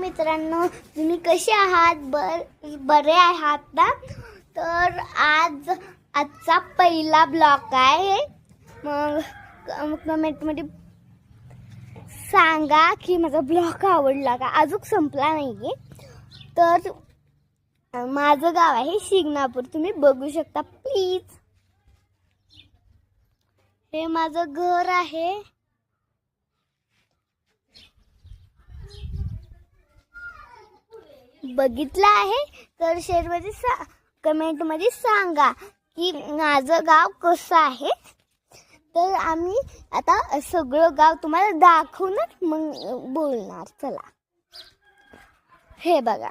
मित्रांनो, तुम्ही कसे आहात? बरे आहात ना? तर आजचा पहिला ब्लॉग आहे. मग कमेंटमध्ये सांगा की माझा ब्लॉग आवडला का. अजून संपला नाहीये. तर माझं गाव आहे शिंगणापूर, तुम्ही बघू शकता प्लीज. हे माझं घर आहे. बघितलं आहे तर शेअरमध्ये कमेंटमध्ये सांगा की माझं गाव कसं आहे. तर आम्ही आता सगळं गाव तुम्हाला दाखवूनच मग बोलणार. चला, हे बघा,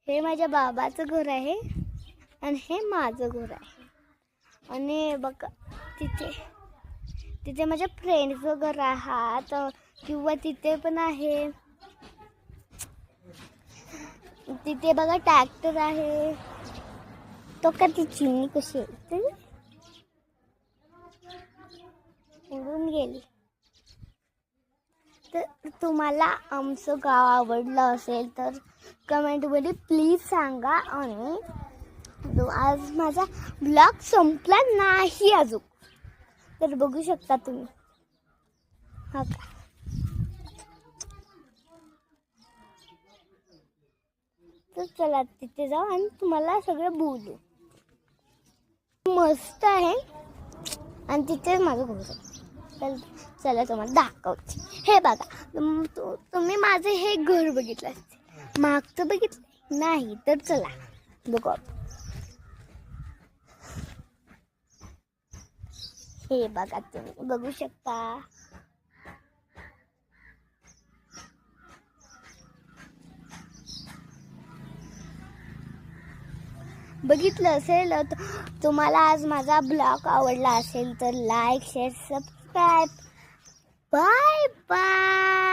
हे माझ्या बाबाचं घर आहे आणि हे माझं घर आहे. आणि बघा तिथे माझ्या फ्रेंडचं घर आहात किंवा तिथे पण आहे. तिथे बघा ट्रॅक्टर आहे. तो का ती चिमणी कशी आहे उडून गेली. तर तुम्हाला आमचं गाव आवडलं असेल तर कमेंटमध्ये प्लीज सांगा. आणि आज माझा ब्लॉग संपला नाही अजून, तर बघू शकता तुम्ही. हा का, तर चला तिथे जाऊ आणि तुम्हाला सगळं बोलू. मस्त आहे आणि तिथे माझं घर आहे. चला तुम्हाला दाखवते. हे बघा, तुम्ही माझं हे घर बघितलं, मागचं बघितलं नाही तर चला बघू. हे बघा, तुम्ही बघू शकता. बघितलं असेल तुम्हाला आज माझा ब्लॉग आवडला असेल तर like, share, subscribe. Bye bye.